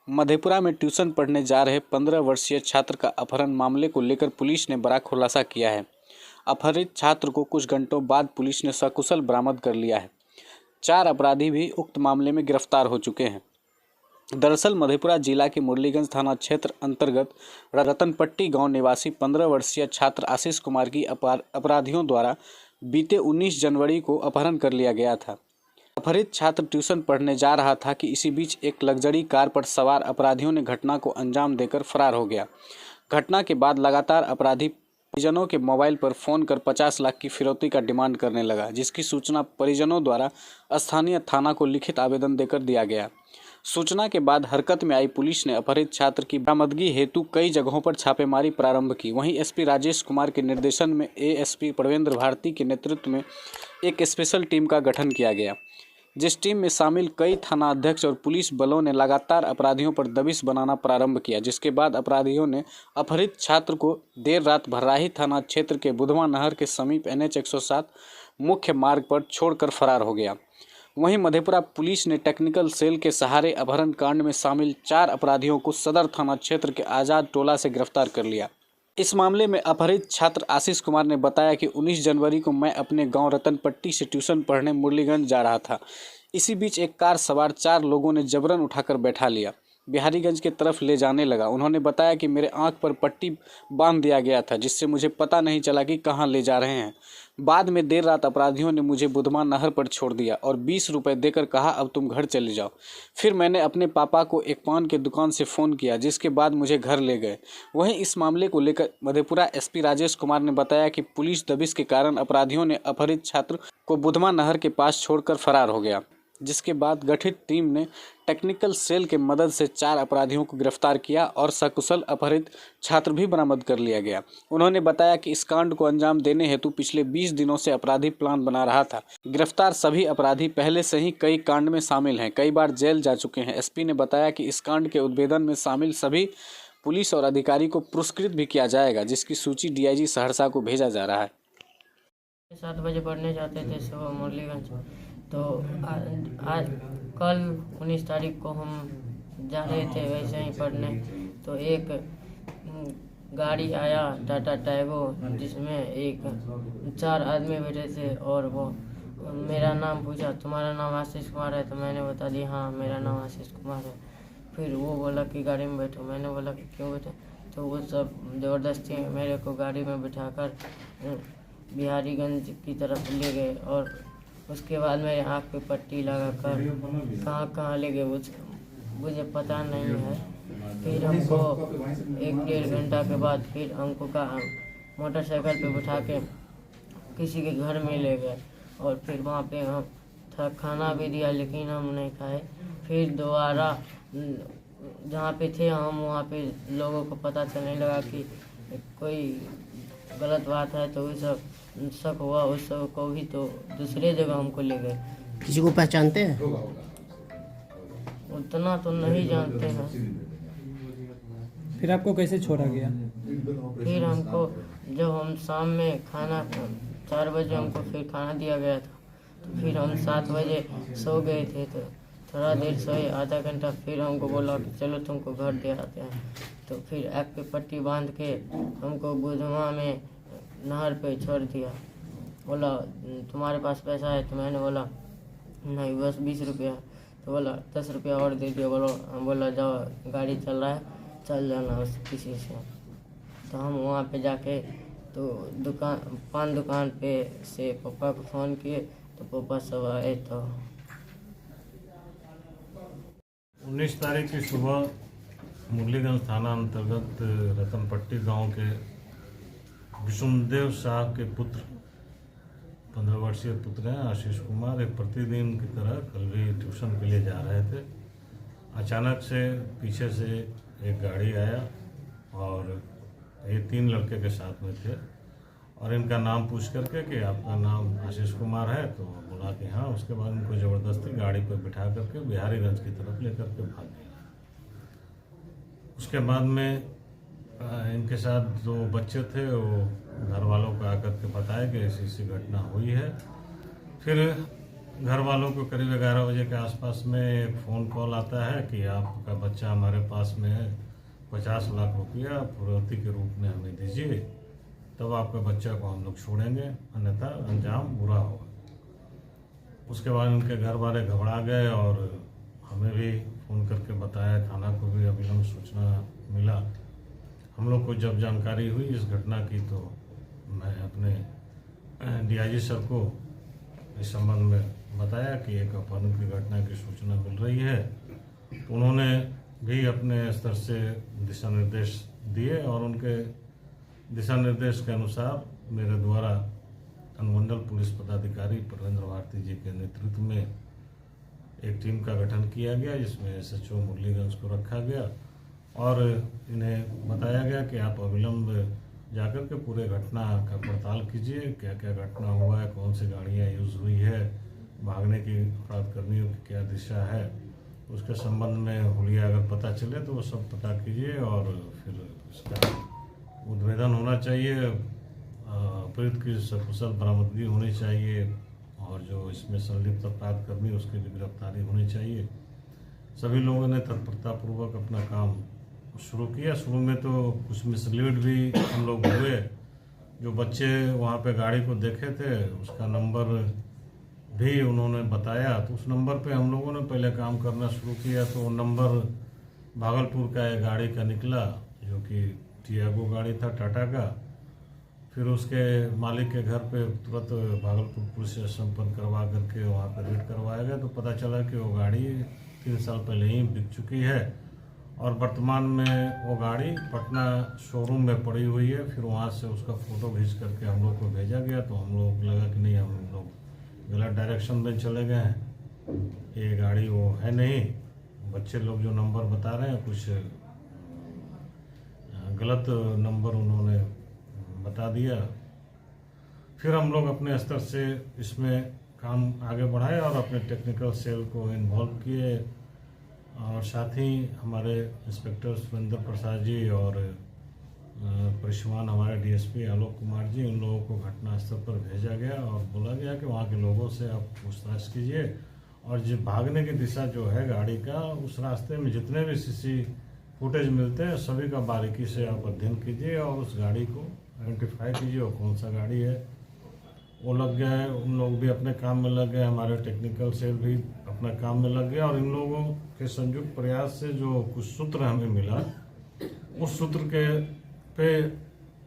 मधेपुरा में ट्यूशन पढ़ने जा रहे 15 वर्षीय छात्र का अपहरण मामले को लेकर पुलिस ने बड़ा खुलासा किया है। अपहरित छात्र को कुछ घंटों बाद पुलिस ने सकुशल बरामद कर लिया है। 4 अपराधी भी उक्त मामले में गिरफ्तार हो चुके हैं। दरअसल मधेपुरा जिला के मुरलीगंज थाना क्षेत्र अंतर्गत रतनपट्टी गांव निवासी 15 वर्षीय छात्र आशीष कुमार की अपराधियों द्वारा बीते 19 जनवरी को अपहरण कर लिया गया था। अपहरित छात्र ट्यूशन पढ़ने जा रहा था कि इसी बीच एक लग्जरी कार पर सवार अपराधियों ने घटना को अंजाम देकर फरार हो गया। घटना के बाद लगातार अपराधी परिजनों के मोबाइल पर फ़ोन कर 50 लाख की फिरौती का डिमांड करने लगा, जिसकी सूचना परिजनों द्वारा स्थानीय थाना को लिखित आवेदन देकर दिया गया। सूचना के बाद हरकत में आई पुलिस ने अपहरित छात्र की बरामदगी हेतु कई जगहों पर छापेमारी प्रारंभ की। वहीं एसपी राजेश कुमार के निर्देशन में एएसपी प्रवेंद्र भारती के नेतृत्व में एक स्पेशल टीम का गठन किया गया, जिस टीम में शामिल कई थाना अध्यक्ष और पुलिस बलों ने लगातार अपराधियों पर दबिश बनाना प्रारंभ किया, जिसके बाद अपराधियों ने अपहरित छात्र को देर रात भर्राही थाना क्षेत्र के बुधवा नहर के समीप NH 107 मुख्य मार्ग पर छोड़कर फरार हो गया। वहीं मधेपुरा पुलिस ने टेक्निकल सेल के सहारे अपहरण कांड में शामिल 4 अपराधियों को सदर थाना क्षेत्र के आज़ाद टोला से गिरफ्तार कर लिया। इस मामले में अपहरित छात्र आशीष कुमार ने बताया कि 19 जनवरी को मैं अपने गांव रतनपट्टी से ट्यूशन पढ़ने मुरलीगंज जा रहा था। इसी बीच एक कार सवार 4 लोगों ने जबरन उठाकर बैठा लिया, बिहारीगंज की तरफ ले जाने लगा। उन्होंने बताया कि मेरे आंख पर पट्टी बांध दिया गया था, जिससे मुझे पता नहीं चला कि कहां ले जा रहे हैं। बाद में देर रात अपराधियों ने मुझे बुधमा नहर पर छोड़ दिया और 20 रुपए देकर कहा अब तुम घर चले जाओ। फिर मैंने अपने पापा को एक पान की दुकान से फ़ोन किया, जिसके बाद मुझे घर ले गए। वहीं इस मामले को लेकर मधेपुरा एसपी राजेश कुमार ने बताया कि पुलिस दबिश के कारण अपराधियों ने अपहरित छात्र को बुधमा नहर के पास छोड़कर फरार हो गया, जिसके बाद गठित टीम ने टेक्निकल सेल के मदद से 4 अपराधियों को गिरफ्तार किया और सकुशल अपहरित छात्र भी बरामद कर लिया गया। उन्होंने बताया कि इस कांड को अंजाम देने हेतु पिछले 20 दिनों से अपराधी प्लान बना रहा था। गिरफ्तार सभी अपराधी पहले से ही कई कांड में शामिल हैं, कई बार जेल जा चुके हैं। एसपी ने बताया कि इस कांड के उद्भेदन में शामिल सभी पुलिस और अधिकारी को पुरस्कृत भी किया जाएगा, जिसकी सूची DIG सहरसा को भेजा जा रहा है। 7 बजे पढ़ने जाते थे सुबह मुरलीगंज। तो आज कल 19 तारीख को हम जा रहे थे वैसे ही पढ़ने, तो एक गाड़ी आया टाटा टैगो, जिसमें 4 आदमी बैठे थे और वो मेरा नाम पूछा, तुम्हारा नाम आशीष कुमार है? तो मैंने बता दिया हाँ मेरा नाम आशीष कुमार है। फिर वो बोला कि गाड़ी में बैठो। मैंने बोला कि क्यों बैठे? तो वो सब ज़बरदस्ती मेरे को गाड़ी में बिठाकर बिहारीगंज की तरफ ले गए और उसके बाद मेरे आँख पे पट्टी लगाकर कहाँ ले गए मुझे पता नहीं है। फिर हमको 1-1.5 घंटा के बाद फिर हमको मोटरसाइकिल पे बिठा के किसी के घर में ले गए और फिर वहाँ पे हम खाना भी दिया, लेकिन हम नहीं खाए। फिर दोबारा जहाँ पे थे हम, वहाँ पे लोगों को पता चलने लगा कि कोई गलत बात है, तो ये सब शक हुआ उस सब को भी, तो दूसरे जगह हमको ले गए। किसी को पहचानते हैं? उतना तो नहीं जानते हैं। फिर आपको कैसे छोड़ा गया? फिर हमको जब हम शाम में खाना 4 बजे हमको फिर खाना दिया गया था, तो फिर हम 7 बजे सो गए थे। तो थोड़ा देर सोए, आधा घंटा, फिर हमको बोला कि चलो तुमको घर दे आते हैं। तो फिर आँख पे पट्टी बांध के हमको बुधवा में नहर पे छोड़ दिया। बोला तुम्हारे पास पैसा है? तो मैंने बोला नहीं, बस 20 रुपया। तो बोला 10 रुपया और दे दिया। बोला जाओ गाड़ी चल रहा है, चल जाना उस किसी से। तो हम वहाँ पे जाके तो पान दुकान पे से पापा को फ़ोन किए, तो पापा सब आए। तो 19 तारीख की सुबह मुरलीगंज थाना अंतर्गत रतनपट्टी गांव के विष्णुदेव शाह के पुत्र 15 वर्षीय पुत्र हैं आशीष कुमार, एक प्रतिदिन की तरह कल भी ट्यूशन के लिए जा रहे थे। अचानक से पीछे से एक गाड़ी आया और ये 3 लड़के के साथ में थे और इनका नाम पूछ करके कि आपका नाम आशीष कुमार है? तो बोला कि हाँ। उसके बाद इनको ज़बरदस्ती गाड़ी पर बिठा करके बिहारीगंज की तरफ लेकर के भाग गया। उसके बाद में इनके साथ जो बच्चे थे वो घर वालों को आकर के बताया कि ऐसी घटना हुई है। फिर घर वालों को करीब 11 बजे के आसपास में एक फ़ोन कॉल आता है कि आपका बच्चा हमारे पास में है, 50 लाख रुपया फिरौती के रूप में हमें दीजिए, तब आपके बच्चा को हम लोग छोड़ेंगे, अन्यथा अंजाम बुरा होगा। उसके बाद उनके घर वाले घबरा गए और हमें भी फ़ोन करके बताया, थाना को भी अविलंब सूचना मिला। हम लोग को जब जानकारी हुई इस घटना की तो मैं अपने DIG सर को इस संबंध में बताया कि एक अपहरण की घटना की सूचना मिल रही है। तो उन्होंने भी अपने स्तर से दिशा निर्देश दिए और उनके दिशा निर्देश के अनुसार मेरे द्वारा अनुमंडल पुलिस पदाधिकारी प्रवेंद्र भारती जी के नेतृत्व में एक टीम का गठन किया गया, जिसमें SHO मुरलीगंज को रखा गया और इन्हें बताया गया कि आप अविलंब जाकर के पूरे घटना का पड़ताल कीजिए, क्या क्या घटना हुआ है, कौन सी गाड़ियाँ यूज़ हुई है, भागने की अपराधकर्मियों की क्या दिशा है, उसके संबंध में हुलिया अगर पता चले तो वो सब पता कीजिए और फिर इसका उद्भेदन होना चाहिए, पीड़ित की सकुशल बरामदगी होनी चाहिए और जो इसमें संलिप्त अपराधकर्मी उसकी भी गिरफ्तारी होनी चाहिए। सभी लोगों ने तत्परतापूर्वक अपना काम शुरू किया। शुरू में तो कुछ मिसलीड भी हम लोग हुए। जो बच्चे वहाँ पे गाड़ी को देखे थे उसका नंबर भी उन्होंने बताया, तो उस नंबर पे हम लोगों ने पहले काम करना शुरू किया। तो वो नंबर भागलपुर का एक गाड़ी का निकला जो कि टियागो गाड़ी था, टाटा का। फिर उसके मालिक के घर पे तुरंत भागलपुर पुलिस से संपर्क करवा करके वहाँ पर रेड करवाया गया। तो पता चला कि वो गाड़ी 3 साल पहले ही बिक चुकी है और वर्तमान में वो गाड़ी पटना शोरूम में पड़ी हुई है। फिर वहाँ से उसका फ़ोटो खींच करके हम लोग को भेजा गया। तो हम लोग लगा कि नहीं, हम लोग गलत डायरेक्शन में चले गए हैं, ये गाड़ी वो है नहीं। बच्चे लोग जो नंबर बता रहे हैं कुछ गलत नंबर उन्होंने बता दिया। फिर हम लोग अपने स्तर से इसमें काम आगे बढ़ाए और अपने टेक्निकल सेल को इन्वॉल्व किए और साथ ही हमारे इंस्पेक्टर सुरेंद्र प्रसाद जी और परिश्रमान हमारे DSP आलोक कुमार जी, उन लोगों को घटनास्थल पर भेजा गया और बोला गया कि वहाँ के लोगों से आप पूछताछ कीजिए और जो भागने की दिशा जो है गाड़ी का, उस रास्ते में जितने भी CC फुटेज मिलते हैं सभी का बारीकी से आप अध्ययन कीजिए और उस गाड़ी को आइडेंटिफाई कीजिए और कौन सा गाड़ी है। वो लग गए, उन लोग भी अपने काम में लग गए, हमारे टेक्निकल सेल भी अपना काम में लग गया और इन लोगों के संयुक्त प्रयास से जो कुछ सूत्र हमें मिला, उस सूत्र के पे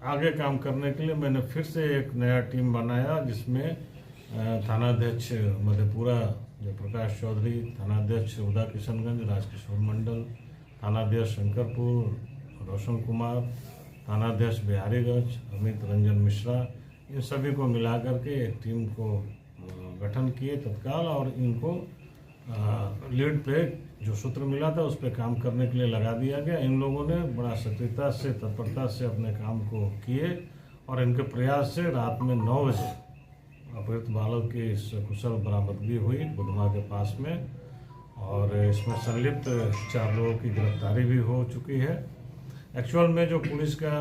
आगे काम करने के लिए मैंने फिर से एक नया टीम बनाया, जिसमें थानाध्यक्ष मधेपुरा जयप्रकाश चौधरी, थानाध्यक्ष उदा किशनगंज राजकिशोर मंडल, थानाध्यक्ष शंकरपुर रोशन कुमार, थानाध्यक्ष बिहारीगंज अमित रंजन मिश्रा, इन सभी को मिला करके एक टीम को गठन किए तत्काल और इनको लीड पे जो सूत्र मिला था उस पर काम करने के लिए लगा दिया गया। इन लोगों ने बड़ा सक्रियता से, तत्परता से अपने काम को किए और इनके प्रयास से रात में 9 बजे अपहृत बालक की सकुशल बरामदगी हुई बुधमा के पास में और इसमें संलिप्त 4 लोगों की गिरफ्तारी भी हो चुकी है। एक्चुअल में जो पुलिस का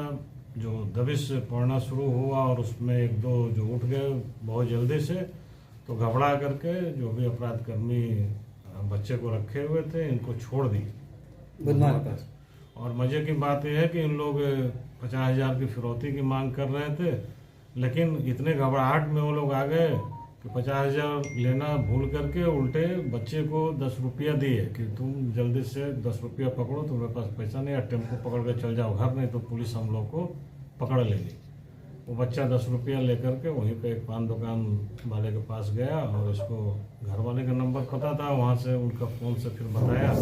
जो दबिश पड़ना शुरू हुआ और उसमें 1-2 जो उठ गए बहुत जल्दी से, तो घबरा करके जो भी अपराधकर्मी बच्चे को रखे हुए थे इनको छोड़ दिए बुधमा के पास। और मज़े की बात यह है कि इन लोग 50,000 की फिरौती की मांग कर रहे थे, लेकिन इतने घबराहट में वो लोग आ गए कि 50,000 लेना भूल करके उल्टे बच्चे को 10 रुपया दिए कि तुम जल्दी से 10 रुपया पकड़ो, तुम्हारे पास पैसा नहीं है, टेम्पो पकड़ के चल जाओ घर, नहीं तो पुलिस हम लोग को पकड़ लेगी। वो बच्चा 10 रुपया लेकर के वहीं पे एक पान दुकान वाले के पास गया और इसको घर वाले का नंबर पता था, वहाँ से उनका फ़ोन से फिर बताया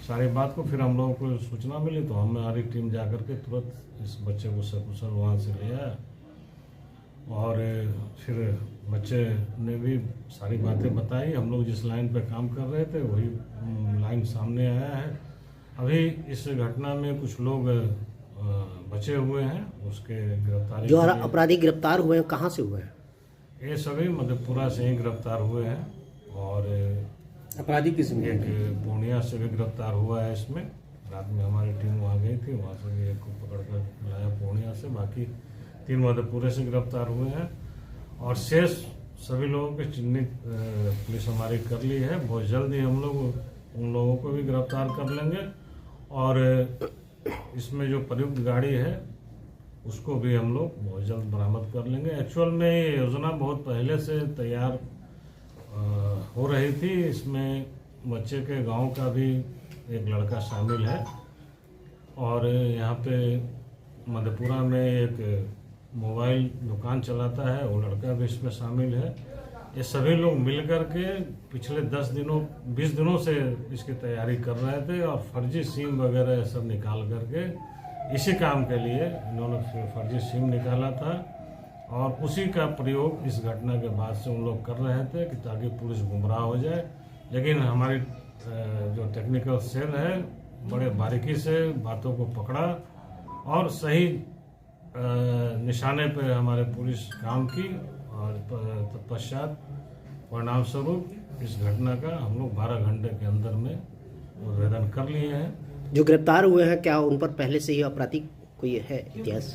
सारी बात को। फिर हम लोगों को सूचना मिली तो हमारी टीम जा कर के तुरंत इस बच्चे को सकुशल वहाँ से ले आया और फिर बच्चे ने भी सारी बातें बताई। हम लोग जिस लाइन पे काम कर रहे थे वही लाइन सामने आया है। अभी इस घटना में कुछ लोग बचे हुए हैं, उसके गिरफ्तारी जो अपराधी गिरफ्तार हुए हैं कहाँ से हुए हैं? ये सभी मधेपुरा से ही गिरफ्तार हुए हैं और अपराधी किस में? एक पूर्णिया से भी गिरफ्तार हुआ है। इसमें रात में हमारी टीम वहाँ गई थी, वहाँ से भी एक को पकड़ कर लाया पूर्णिया से। बाकी 3 मधेपुरे से गिरफ्तार हुए हैं और शेष सभी लोगों की चिन्हित पुलिस हमारी कर ली है। बहुत जल्द ही हम लोग उन लोगों को भी गिरफ्तार कर लेंगे और इसमें जो प्रयुक्त गाड़ी है उसको भी हम लोग बहुत जल्द बरामद कर लेंगे। एक्चुअल में ये योजना बहुत पहले से तैयार हो रही थी। इसमें बच्चे के गांव का भी एक लड़का शामिल है और यहाँ पे मधेपुरा में एक मोबाइल दुकान चलाता है, वो लड़का भी इसमें शामिल है। ये सभी लोग मिलकर के पिछले 20 दिनों से इसकी तैयारी कर रहे थे और फर्जी सिम वगैरह सब निकाल करके इसी काम के लिए इन्होंने फर्जी सिम निकाला था और उसी का प्रयोग इस घटना के बाद से उन लोग कर रहे थे कि ताकि पुलिस गुमराह हो जाए। लेकिन हमारी जो टेक्निकल सेल है बड़े बारीकी से बातों को पकड़ा और सही निशाने पर हमारे पुलिस काम की और तत्पश्चात परिणाम स्वरूप इस घटना का हम लोग 12 घंटे के अंदर में उद्भेदन कर लिए हैं। जो गिरफ्तार हुए हैं क्या उन पर पहले से ही आपराधिक कोई है इतिहास?